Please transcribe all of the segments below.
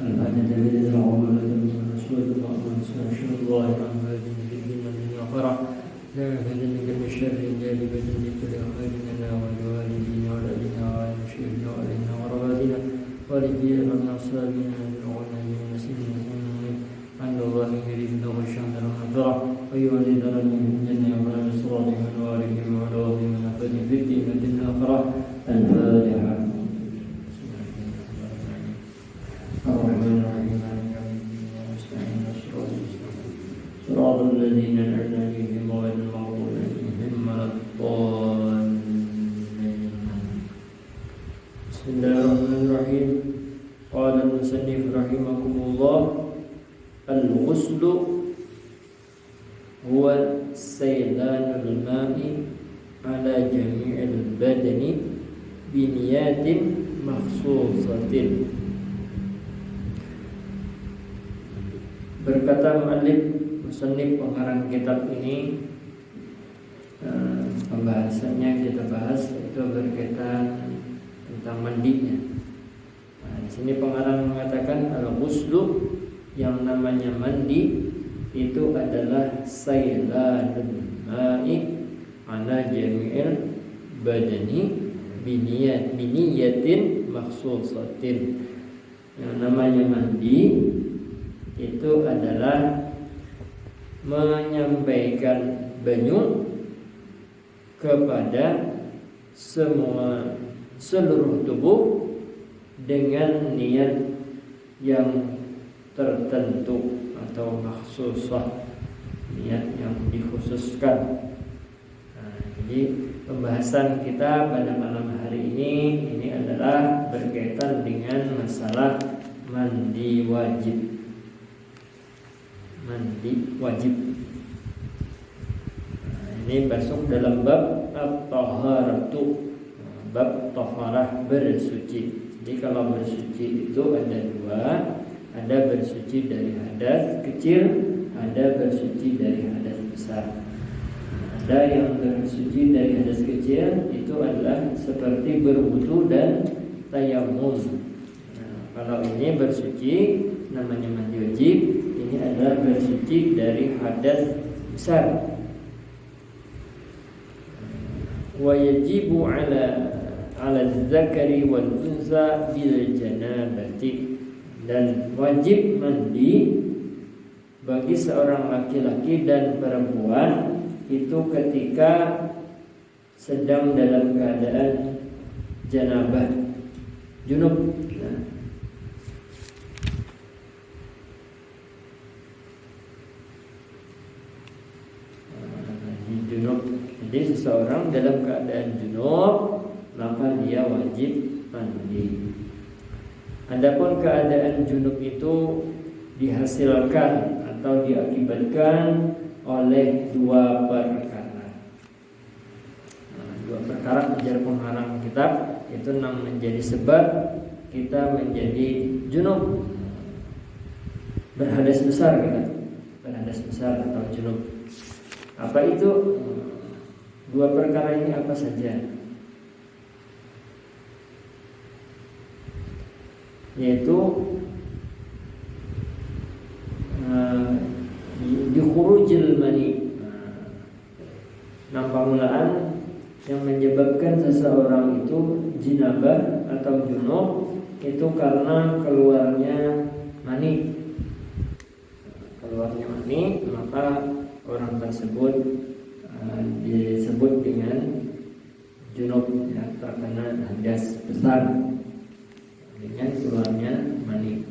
الحاجة بذل العمل رسول الله ونشهد الله عن هذه الدين الدنيا فرح لا يهدن كل شر جالب لكل خير لنا ولوالدينا ولدينا ومشيخنا ولدينا وربادنا ولدينا وأصحابنا بالعلماء ونسينا عند الله يريد له الشهد والنفرة ويولدنا من الجنة ومن الصراط والوارث والوارث من أفد في الدين الدنيا فرح الفاتحة. الرحمن الرحيم مالك يوم الدين واستعين الصراط المستقيم صراط الذين أنعمت عليهم غير المغضوب عليهم ولا الضالين. بسم الله الرحمن الرحيم. قال المصنف رحمه الله: الغسل هو سيلان الماء على جميع البدن بنيات مخصوصة. Berkata muallif musannif pengarang kitab ini, pembahasannya kita bahas itu berkaitan tentang mandinya. Di sini pengarang mengatakan al-ghuslu, yang namanya mandi itu adalah sailanul ma'i ala jami'il badani biniyatin makhsusatin. Yang namanya mandi itu adalah menyampaikan banyu kepada seluruh tubuh dengan niat yang tertentu atau maksusah, niat yang dikhususkan. Jadi pembahasan kita pada malam hari ini adalah berkaitan dengan masalah mandi wajib. Mandi wajib. Ini masuk dalam bab at-taharatu, bab taharah, bersuci. Jadi kalau bersuci itu ada dua. Ada bersuci dari hadas kecil, ada bersuci dari hadas besar. Ada yang bersuci dari hadas kecil itu adalah seperti berwudu dan tayamum. Kalau ini bersuci namanya mandi wajib, ini adalah bersuci dari hadas besar. Wa yajibu ala dzakari wal unsa bil janabati. Dan wajib mandi bagi seorang laki-laki dan perempuan itu ketika sedang dalam keadaan janabah, junub. Junub. Jadi seseorang dalam keadaan junub maka dia wajib mandi. Adapun keadaan junub itu dihasilkan atau diakibatkan oleh dua perkara. Dua perkara ujar pengarang kitab itu menjadi sebab kita menjadi junub, berhadas besar kita, berhadas besar atau junub. Apa itu? Dua perkara ini apa saja? Yaitu dikhurujil mani, nampamulaan yang menyebabkan seseorang itu jinabah atau junub itu karena keluarnya mani. Keluarnya mani, maka orang tersebut disebut dengan junub, ya, terkena hadas besar dengan keluarnya mani.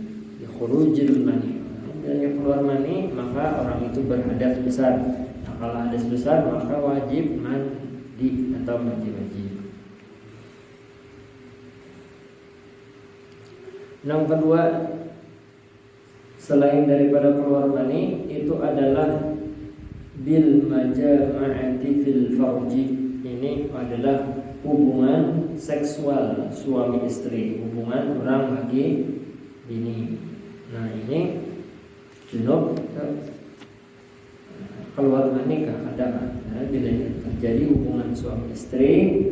Khurujil mani, dari keluar mani maka orang itu berhadas besar. Nah, kalau hadas besar maka wajib mandi atau mandi wajib. Yang kedua, selain daripada keluar mani itu adalah bil majama'ati fil farji. Ini adalah hubungan seksual suami istri, hubungan orang laki bini. Nah, ini junub keluar mani kadang. Nah, bila terjadi hubungan suami istri,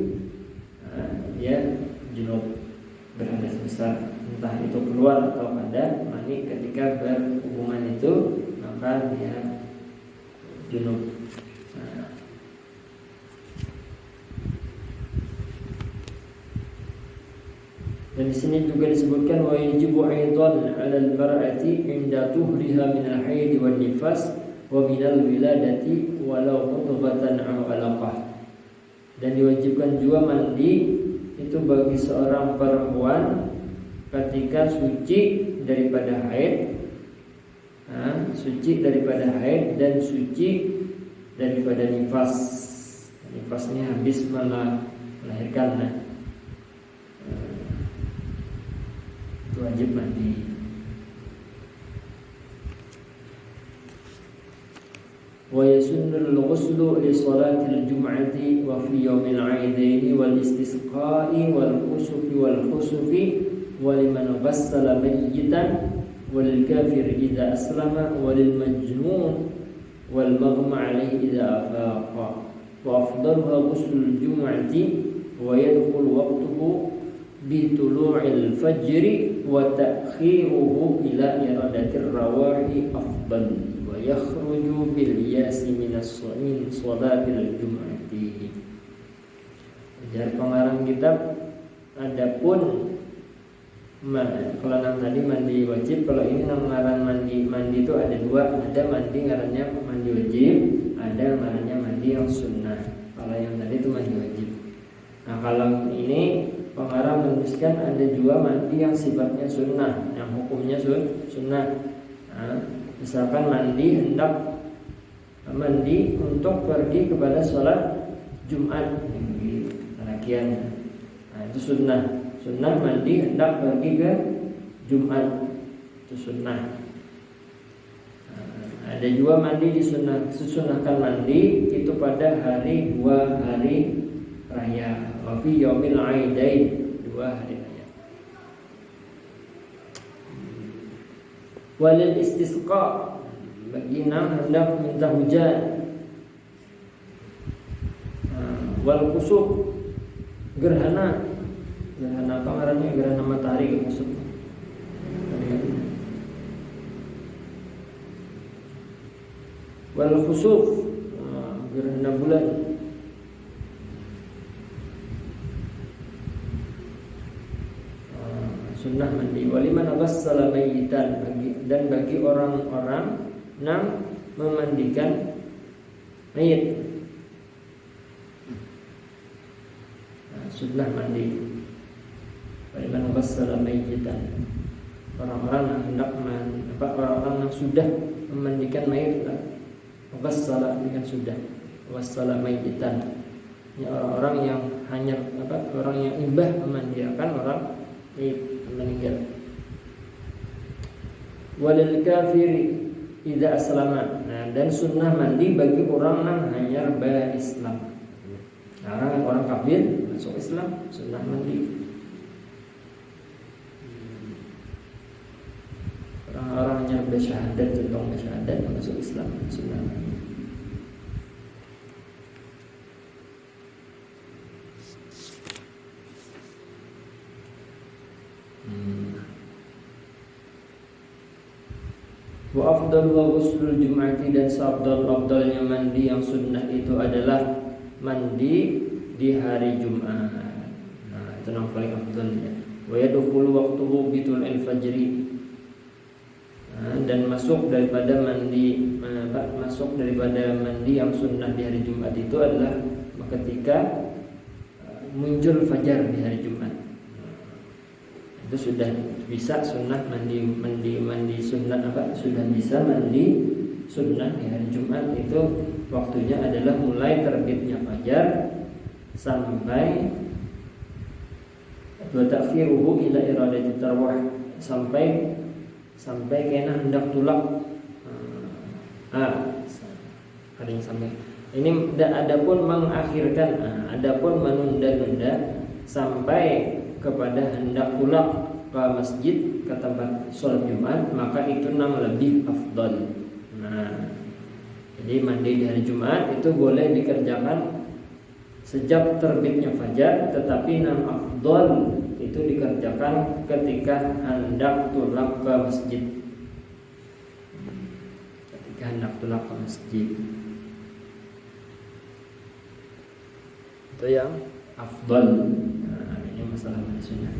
dia junub berhadas besar, entah itu keluar atau ada mani. misalkan ya junub. Nah, dan di sini juga disebutkan wa yajibu aidan 'ala al-mar'ati 'inda tuhriha min al-haid wan nifas wa min al-wiladati walau mudghatan aw 'alaqah. Dan diwajibkan juga mandi itu bagi seorang perempuan ketika suci daripada haid, suci daripada haid dan suci daripada nifas. Nifasnya habis melahirkan, itu wajib mandi. ويسن الغسل لصلاة الجمعة وفي يوم العيدين والاستسقاء والكسف والخسف ولمن غسل ميتا وللكافر إذا أسلم وللمجنون والمغمى عليه إذا أفاق. وأفضلها غسل الجمعة ويدخل وقته بطلوع الفجر وتأخيره إلى إرادة الرواح أفضل ويخرج بالياس من صلاة الجمعة. Jar pengarang kitab, adapun kalau yang tadi mandi wajib, kalau ini ngaran mandi itu ada dua, ada mandi ngarannya mandi wajib, ada ngarannya mandi yang sunnah. Kalau yang tadi itu mandi wajib. Nah kalau ini pengarang menuliskan ada juga mandi yang sifatnya sunnah, yang hukumnya sunnah. Nah, misalkan hendak mandi untuk pergi kepada sholat Jumat, pendakian. Nah itu sunnah mandi hendak pergi ke Jumat, itu sunnah. Nah, ada juga mandi disunahkan mandi itu pada hari 2 hari raya, wa fi yaumil aidain, 2 hari raya. Walil istisqa, bagi yang hendak minta hujan. Wal kusuf, gerhana apa ngarannya, gerhana matahari kusuf. Wal khusuf, gerhana bulan. Sunnah mandi. Waliman ghassala mayyitan, bagi orang-orang yang memandikan mayit. Sunnah mandi. Waliman ghassala mayyitan, orang-orang yang hendak orang-orang yang sudah memandikan mayit. Ghassala dengan sudah, ghassala mayyitan. Ini orang-orang yang hanya orang yang ibah memandikan orang meninggal. Walil kafiri idza aslama. Nah, dan sunnah mandi bagi orang yang hanya berislam. Nah, orang kafir masuk Islam, sunnah mandi. Orang-orang yang bersyahadat, tentang bersyahadat masuk Islam, sunnah mandi. Wa afdalu ghuslul jum'ati, dan seabdal-abdalnya mandi yang sunnah itu adalah mandi di hari Jumat. Nah, itu yang paling afdalnya. Wa yadkhulu waqtuhu bitul'il fajri. Dan masuk daripada mandi yang sunnah di hari Jumat itu adalah ketika muncul fajar di hari Jumat. Itu sudah bisa sunnah mandi sunnah sudah bisa mandi sunnah di hari Jumat. Itu waktunya adalah mulai terbitnya fajar sampai wa ta'khiruhu ila iradati tarwah, sampai kena hendak tulak. Ada yang sampai ini. Adapun mengakhirkan, adapun menunda-nunda sampai kepada hendak pulang ke masjid, ke tempat sholat Jumat, maka itu lebih afdal. Nah, jadi mandi di hari Jumat itu boleh dikerjakan sejak terbitnya fajar, tetapi afdal itu dikerjakan ketika hendak pulang ke masjid. Ketika ketika hendak pulang ke masjid. Itu yang afdal. Nah, ini masalah mandi sunnah.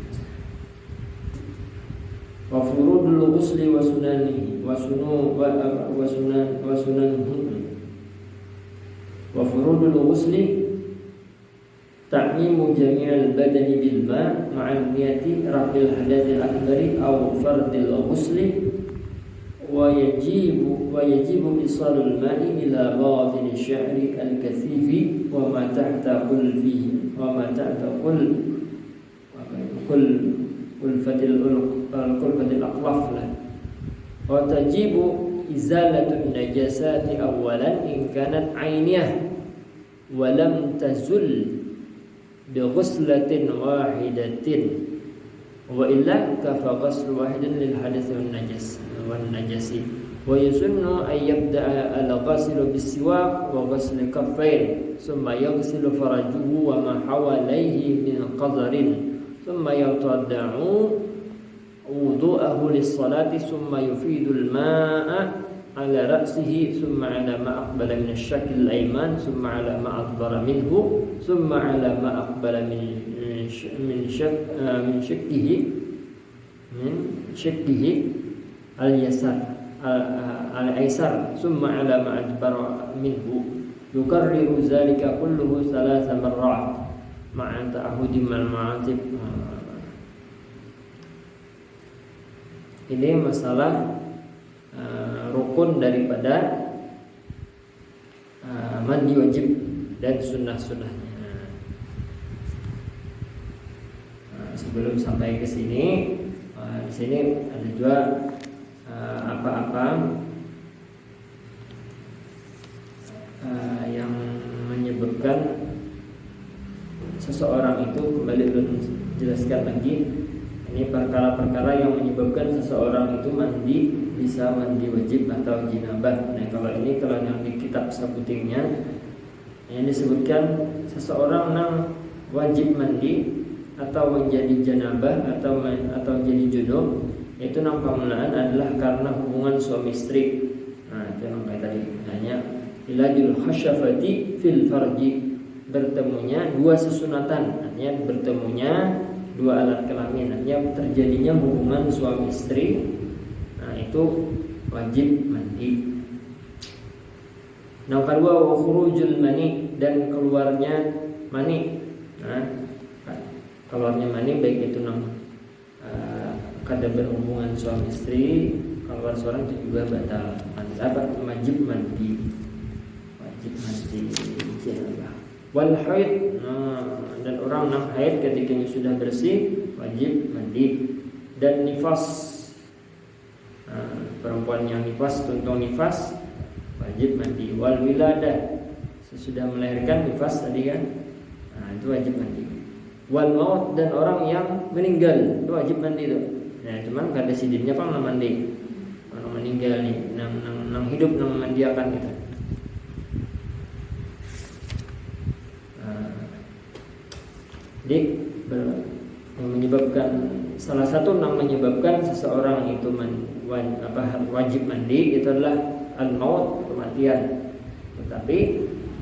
Wa furudul ghusli wa sunanihi wa furudul ghusli ta'mimu jami'al badani bil ma' ma'a niyati raf'il hadathil akbari aw fardil ghusli wa yajibu isalul ma'i ila batin asy-sya'ri al-kathifi wa ma tahta qulfihi wa ma tahta kulfatil aqlaf wa tajibu izalatun najasati awalan in kanat ayniyah wa lam tazul bi ghuslatin wahidatin wa illa kafa ghusl wahidin lil hadits wan najasi wa yusunnu ay yabda'a al-ghasilu bis-siwak wa ghusl kaffain thumma yaghsilu farajuhu wa ma hawalayhi min qadarin thumma yatawadda'u wudu'ahu lis-salati thumma yufidul ma'a ala ra'sihi thumma ala ma aqbala min asy-syakl al-ayman thumma ala ma adbara minhu thumma ala ma aqbala min shakkihi al-yasar al-aysar thumma ala ma adbara minhu yukarriru dhalika kulluhu 3 marrat ma'a ta'ahudi mal ma'atib. Ini masalah rukun daripada mandi wajib dan sunnah-sunnahnya. Sebelum sampai ke sini, di sini ada juga apa-apa yang menyebabkan seseorang itu, kembali belum jelaskan lagi. Ini perkara-perkara yang menyebabkan seseorang itu bisa mandi wajib atau jinabah. Nah, kalau yang di kitab sabutingnya yang disebutkan seseorang yang wajib mandi atau menjadi janabah atau jadi junub, itu nang pamulaan adalah karena hubungan suami istri. Nah, itu yang kayak tadi. Hanya ilajul hasyafati fil farji, bertemunya dua sesunatan, artinya bertemunya dua alat kelamin, artinya terjadinya hubungan suami istri. Nah, itu wajib mandi. Yang kedua, wa khurujul mani, dan keluarnya mani. Nah, keluarnya mani baik itu kada berhubungan suami istri, keluar seorang itu juga batal mandi. Wajib mandi. Wajib mandi janabah. Wal haid, dan orang yang haid ketika sudah bersih wajib mandi. Dan nifas, perempuan yang nifas, tuntung nifas, wajib mandi. Wal wiladah, sesudah melahirkan nifas tadi kan, itu wajib mandi. Wal maut, dan orang yang meninggal itu wajib mandi tuh. Nah, cuman kada sidinnya pang mandi. Orang meninggal nih, nang hidup nang mandiakan gitu. Jadi salah satu yang menyebabkan seseorang itu wajib mandi itu adalah al-maut, kematian. Tetapi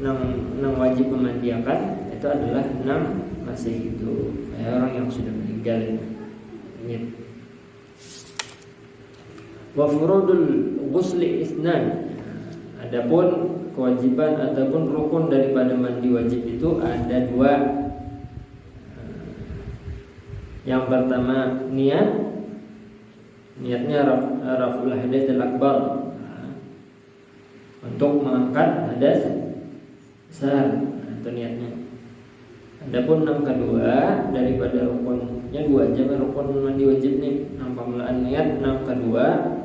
yang wajib memandiakan itu adalah yang masih hidup, orang yang sudah meninggal. Wa furudul ghusli itsnan. Adapun kewajiban ataupun rukun daripada mandi wajib itu ada dua. Yang pertama niatnya raf'ul hadatsal akbar, untuk mengangkat hadas besar, itu niatnya. Adapun yang kedua daripada rukunnya dua aja, rukun mandi wajib nih, yang pemulaan niat. Yang kedua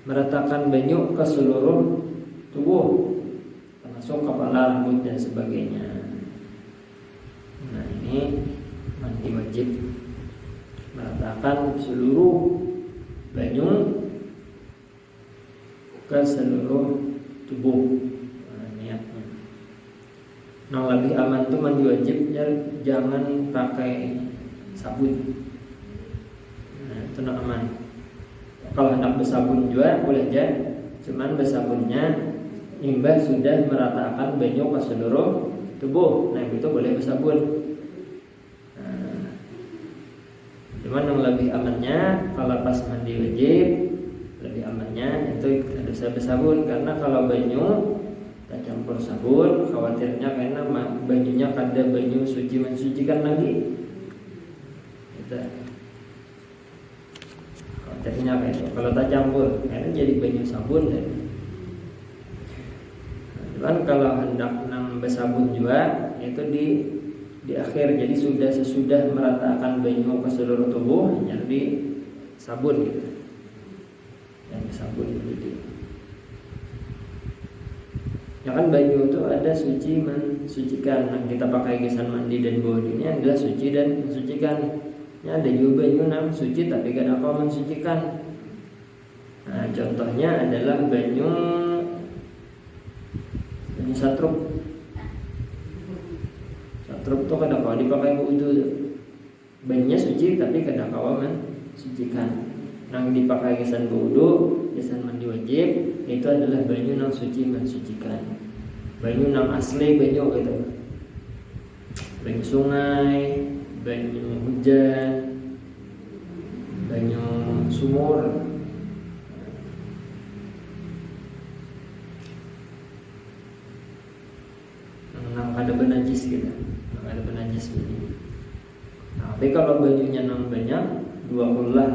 meratakan banyu ke seluruh tubuh, termasuk kepala, rambut dan sebagainya. Nah, ini mandi wajib, meratakan seluruh banyu ke seluruh tubuh. Niatnya. Nah, lebih aman tuh mandi wajibnya jangan pakai sabun. Nah, itu aman. Kalau hendak bersabun juga boleh aja, cuman bersabunnya imbah sudah meratakan banyu ke seluruh tubuh, nah itu boleh bersabun. Cuman yang lebih amannya kalau pas mandi wajib, lebih amannya itu harus bersabun, karena kalau banyu tak campur sabun khawatirnya karena banyunya kada banyu suci mensucikan lagi. Gitu. Khawatirnya kayak itu. Kalau tak campur karena jadi banyu sabun dan. Cuman kalau hendak nang bersabun juga itu di akhir, jadi sesudah meratakan banyu ke seluruh tubuh jadi sabun gitu. Yang sabun jadi. Ya kan banyu itu ada suci mensucikan. Nah, kita pakai gesan mandi dan bodi ini adalah suci dan mensucikan. Ya, ada juga banyu nam suci tapi gak ada apa mensucikan. Nah, contohnya adalah banyu satruk. Satruk itu kadang kalau dipakai wudu, banyunya suci tapi kadang kalau mensucikan. Nang dipakai gesan wudu, gesan mandi wajib, itu adalah banyu nang suci mensucikan. Banyu nang asli banyu gitu. Banyu sungai, banyu hujan, banyu sumur. Nang ada benajis gitu. Nang ada benajis banyu. Nah, tapi kalau banyunya nang banyak, dua kullah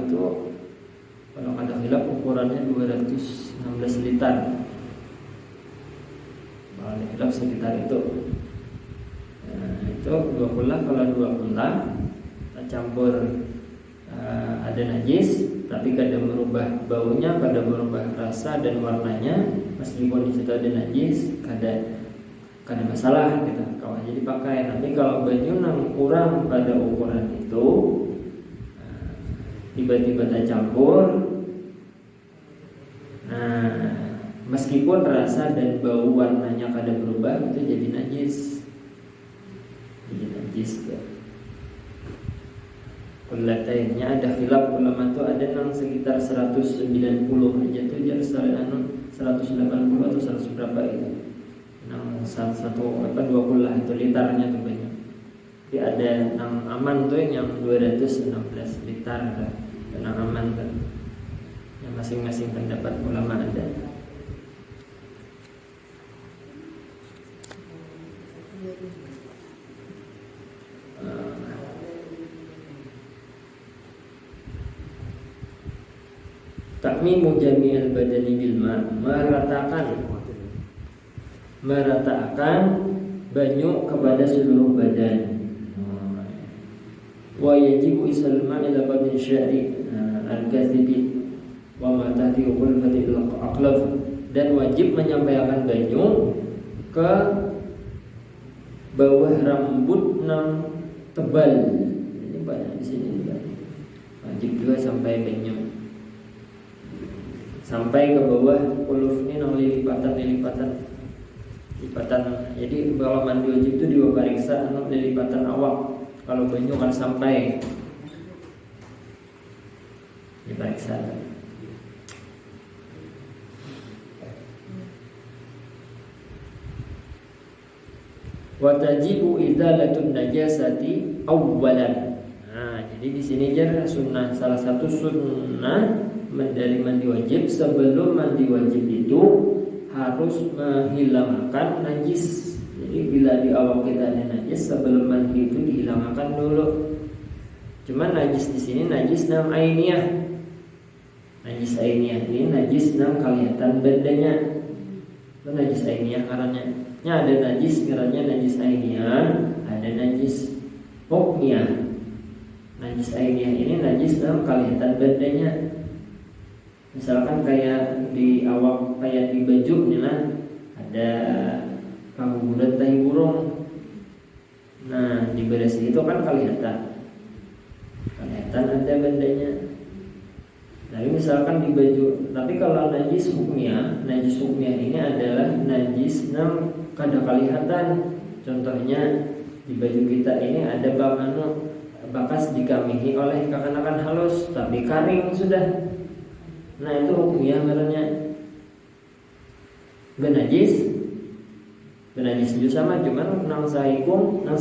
itu kalau ada khilaf ukurannya 216 liter. Kalau ada khilaf sekitar itu. Nah, itu dua kullah, kalau dua kullah kita campur ada najis tapi kada merubah baunya, kada merubah rasa dan warnanya, meskipun di situ ada najis kada masalah gitu. Kalau aja dipakai. Tapi kalau banyu nang kurang pada ukuran itu, tiba-tiba tak campur, nah meskipun rasa dan bau warnanya kada berubah, itu jadi najis. Jadi najis tuh. Kulatainnya ada khilaf ulama tuh, ada nang sekitar 190 aja tuh, jadi 180 atau 100 berapa itu. Nang dua kullah itu liternya tuh banyak. Tapi ada nang aman tuh yang 216 liter kan. Nang aman kan. Yang masing-masing pendapat ulama ada. Takmimu jami'al badani bil ma', meratakan banyu kepada seluruh badan. Wa yajibu isalma ila badin syari al-kathibi wa ma tahti qulfatil aqlaf, dan wajib menyampaikan banyu ke bawah rambut nang tebal. Ini banyak di sini juga. Wajib juga sampai banyu sampai ke bawah kuluf ini nang lipatan. Jadi kalau mandi wajib itu diperiksa nang lipatan awak. Kalau banyu kan sampai diperiksa. Wa tajibu idzalatun najasati awwalan. Nah, jadi di sini jar sunnah, salah satu sunnah dari mandi wajib, sebelum mandi wajib itu harus menghilangkan najis. Jadi bila di awal kita ada najis, sebelum mandi itu dihilangkan dulu. Cuman najis di sini najis nang ainiyah. Najis ainiyah ini najis nang kelihatan bedanya. Itu najis ainiyah karena ada najis ngarannya najis ainiyah, ada najis hukmiyah. Najis ainiyah ini najis nang kelihatan bedanya. Misalkan kayak di awak, kayak di baju nih lah, ada kaguguran tahi burung. Nah, di beresi itu kan kelihatan ada bendanya. Tapi misalkan di baju, tapi kalau najis hukmiyah ini adalah najis nang kada kelihatan. Contohnya di baju kita ini ada bekas dikamihi oleh kekanakan halus tapi kering sudah. Nah itu hukumnya ngarannya benajis. Benajis itu sama, cuman nang sahikum nang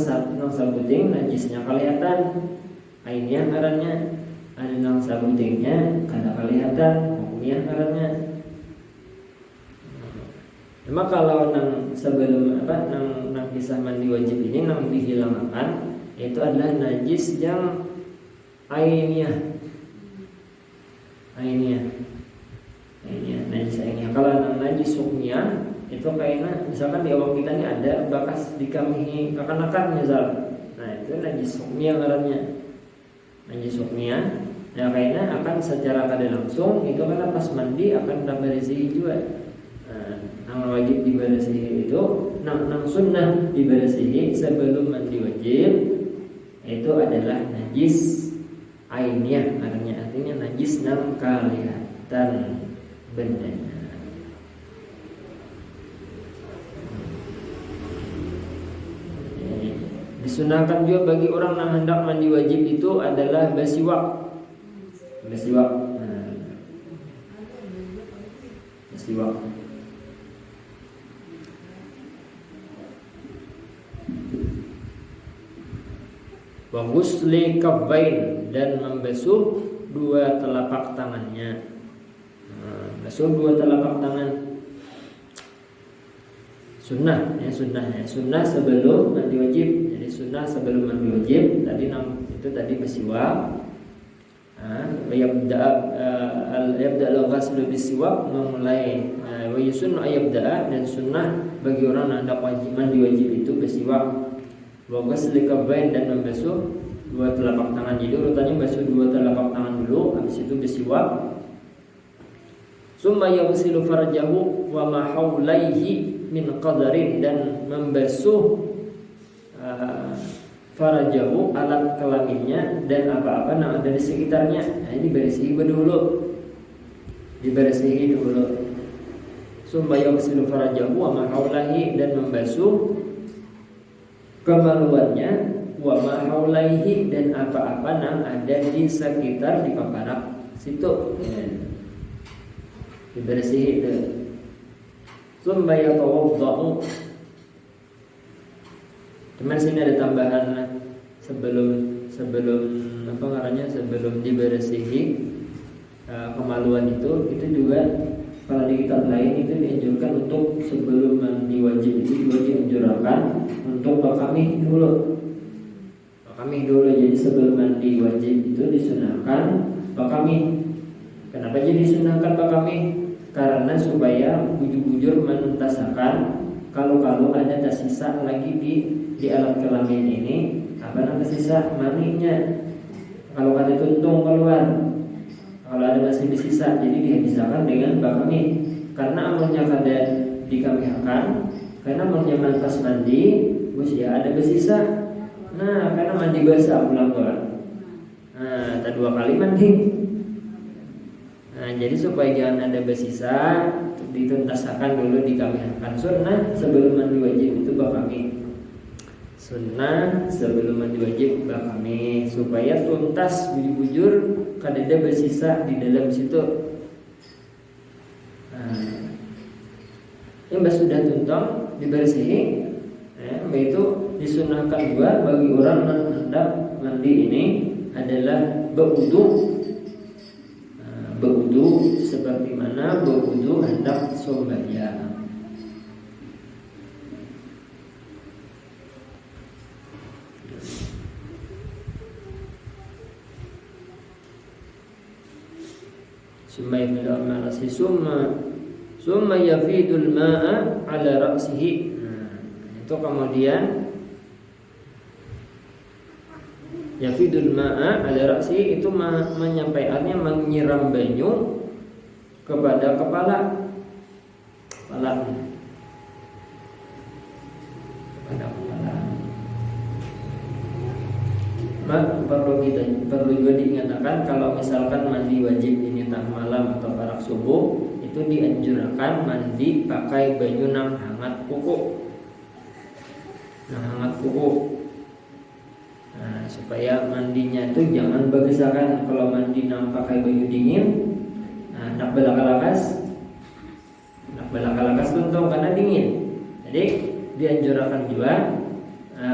sabuting najisnya kelihatan. Ainnya ngarannya ada nang sabutingnya kada kelihatan, hukumnya ngarannya. Cuma kalau nang sebelum nang kisah mandi wajib ini nang dihilangkan itu adalah najis yang ainnya najis ainnya. Kalau nang najis hukmiyah itu kayaknya misalkan di awak kita ini ada bekas dikamihi kekanakan misal. Nah itu najis hukmiyah ngarannya. Najis hukmiyah. Nah kayaknya akan secara kada langsung itu kan pas mandi akan bersihi juga. Nang wajib dibersihi itu nang sunnah dibersihi sebelum mandi wajib itu adalah najis ainiyah, artinya najis nang kelihatan bendanya. Disunahkan juga bagi orang yang hendak mandi wajib itu adalah bersiwak. Bersiwak. Wa ghusli kaffain, dan membasuh dua telapak tangannya. Basuh dua telapak tangan. Sunnah sebelum mandi wajib. Jadi sunnah sebelum mandi wajib tadi bersiwak. Yabda al-ghaslu bisiwak, memulai wa yusunnu ayabda, dan sunnah bagi orang yang hendak wajib mandi wajib itu bersiwak. Wa ghusli kaffain, dan membasuh dua telapak tangan. Jadi urutannya basuh dua telapak tangan dulu, habis itu bersiwak. Summa yaghsilu farjahu wa ma hawlaihi min qadarin, dan membasuh farajahu, alat kelaminnya, dan apa-apa yang ada di sekitarnya. Nah, ini dibersihi dulu. Summa yaghsilu farajahu wa ma hawlaihi, dan membasuh kemaluannya, wa ma hawlaihi, dan apa-apa yang ada di sekitar di paparak situ. Dibersihi dulu. Summa yatawaddau. Cuman sini ada tambahan sebelum dibersihi kemaluan itu juga kalau di kitab lain itu dianjurkan untuk sebelum mandi wajib itu juga dianjurkan untuk bakami dulu. Jadi sebelum mandi wajib itu disunahkan bakami. Kenapa jadi disunahkan bakami? Karena supaya bujur-bujur menuntaskan kalau ada tersisa lagi di alat kelamin ini tersisa maninya. Kalau ada tuntung keluar, kalau ada masih disisa, jadi dihabisakan dengan bakami. Karena amalnya kada dikamihakan, karena amalnya pas mandi, ya ada bersisa. Nah, karena mandi basah pulang. Nah, tak 2 kali mandi. Nah, jadi supaya jangan ada bersisa, dituntaskan dulu, dikamihakan. Sunnah sebelum mandi wajib itu bakami. Sunnah sebelum mandi wajib bakami, supaya tuntas bujur-bujur kada ada bersisa di dalam situ. Yang sudah tuntung dibersihi, itu disunahkan juga bagi orang yang hendak mandi ini adalah berwudu. Berwudu seperti mana berwudu hendak sembahyang. Summa yafidul ma'a ala ra'sihi. Itu kemudian yafidul ma'a ala ra'sihi itu menyampaikannya menyiram banyu kepada kepala. Perlu juga diingatkan kalau misalkan mandi wajib ini tengah malam atau parak subuh, itu dianjurkan mandi pakai banyu nang hangat kuku. supaya mandinya itu jangan bergesakan. Kalau mandi nang pakai baju dingin, nak belakalakas tuntung karena dingin. Jadi dianjurkan juga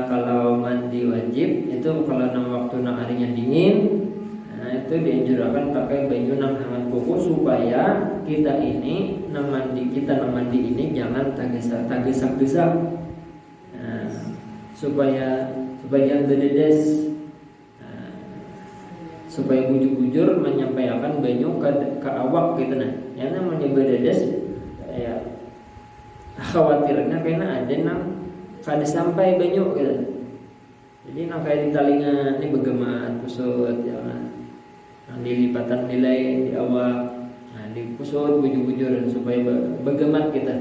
kalau mandi wajib itu kalau nang waktu nang harinya dingin, itu dianjurkan pakai baju nang hangat kuku supaya kita ini nang mandi ini jangan tagesak-gesak. Supaya jangan berdedes, supaya bujur-bujur menyampaikan banyu ke awak gitu nah. Yang namanya berdedes ya khawatirnya karena ada nang kada sampai banyu gitu. Jadi nang kayak di talinga ini begemat kusut ya nah. Nang dilipatan nilai di awak, nah dipusut bujur-bujur supaya begemat kita.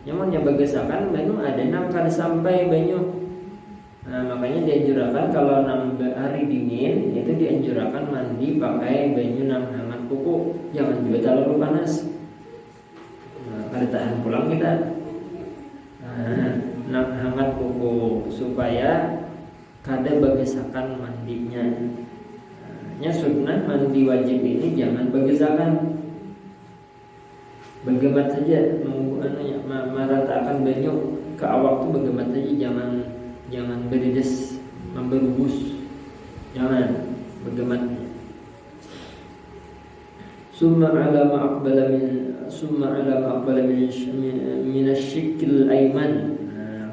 Nyamannya bagesakan banyu ada nang kada sampai banyu. Makanya dianjurkan kalau nang hari dingin itu dianjurkan mandi pakai baju nang hangat kuku, jangan juga terlalu panas. Kada tahan pulang kita. Nang hangat kuku supaya kada bagesakan mandinya. Sunnah mandi wajib ini jangan bagesakan. Begemat saja, meratakan banyu ke awak tuh begemat saja, jangan berdedes, memberubus, jangan begemat. Summa ala ma aqbala min asyikil aiman.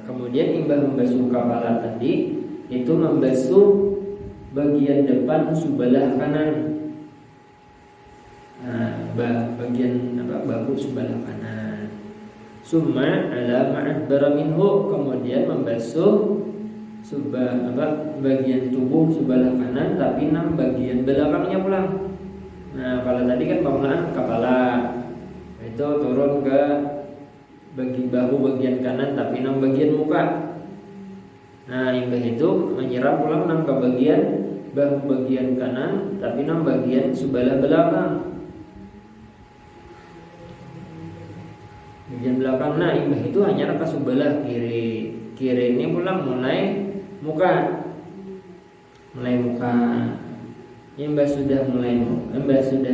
Kemudian imbah membasuh kepala tadi itu membasuh bagian depan sebelah kanan. Bagian bahu sebelah kanan. Summa ala ma adbara minhu, kemudian membasuh bagian tubuh sebelah kanan tapi nang bagian belakangnya pulang. Kalau tadi kan pengenalan kepala itu turun ke bahu bagian kanan tapi nang bagian muka. Imbah itu menyiram pulang nang ke bagian bahu bagian kanan tapi nang bagian sebelah belakang. Bagian belakang. Imbah itu hanya ke sebelah kiri. Kiri ini pulang mulai muka. Imbah sudah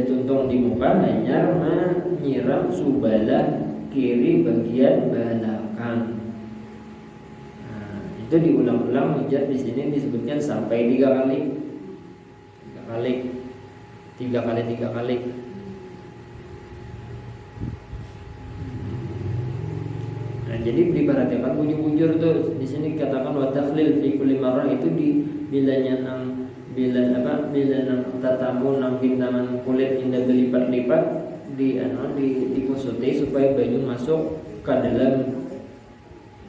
tuntung di muka hanya menyiram sebelah kiri bagian belakang. Itu diulang-ulang hujat di sini disebutkan sampai 3 kali. Jadi diperhatikan bujur-bujur tuh di sini katakan wa takhlil fi kulli marrah itu bila tatamu nang bintangan kulit indah berlipat-lipat dikusuti supaya banyu masuk ke dalam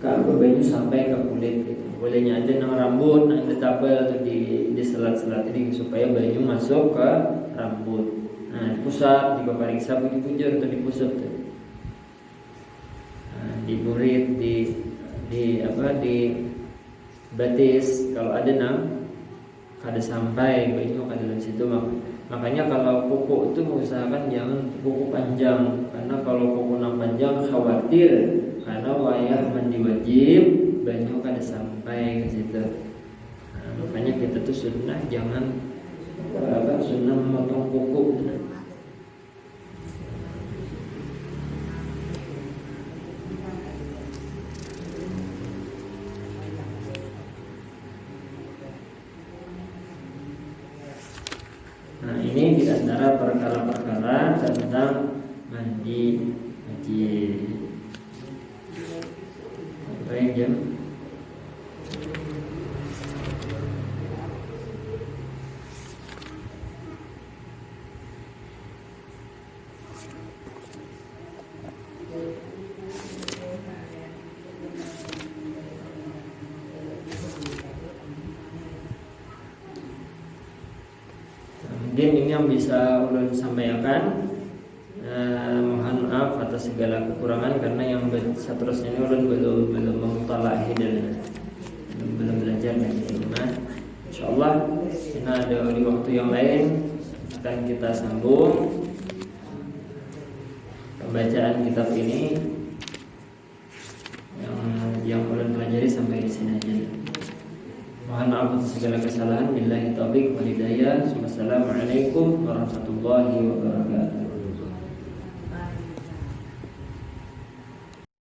banyu sampai ke kulit gitu. Bolehnya ada nang rambut nang ditabel atau di selat-selat ini supaya banyu masuk ke rambut. Dipusat, diperiksa bujur-bujur atau dipusat tuh. Diburit di batis kalau ada nang kada sampai banyu ke dalam situ. Makanya kalau kuku itu mengusahakan jangan kuku panjang, karena kalau kuku nang panjang khawatir karena wayah mandi wajib banyu kada sampai ke situ. Makanya kita tuh sunnah jangan sunnah memotong kuku. Ini di antara perkara-perkara tentang mandi wajib. Sampai jam mungkin ini yang bisa ulun sampaikan. Mohon maaf atas segala kekurangan karena yang seterusnya ini ulun belum memutalahi dan belum belajar dari rumah. Insyaallah kita ada di waktu yang lain akan kita sambung pembacaan kitab ini yang ulun pelajari sampai di sini aja. Mohon maaf atas segala kesalahan. Billahi taufiq wal hidayah. Wassalamualaikum warahmatullahi wabarakatuh.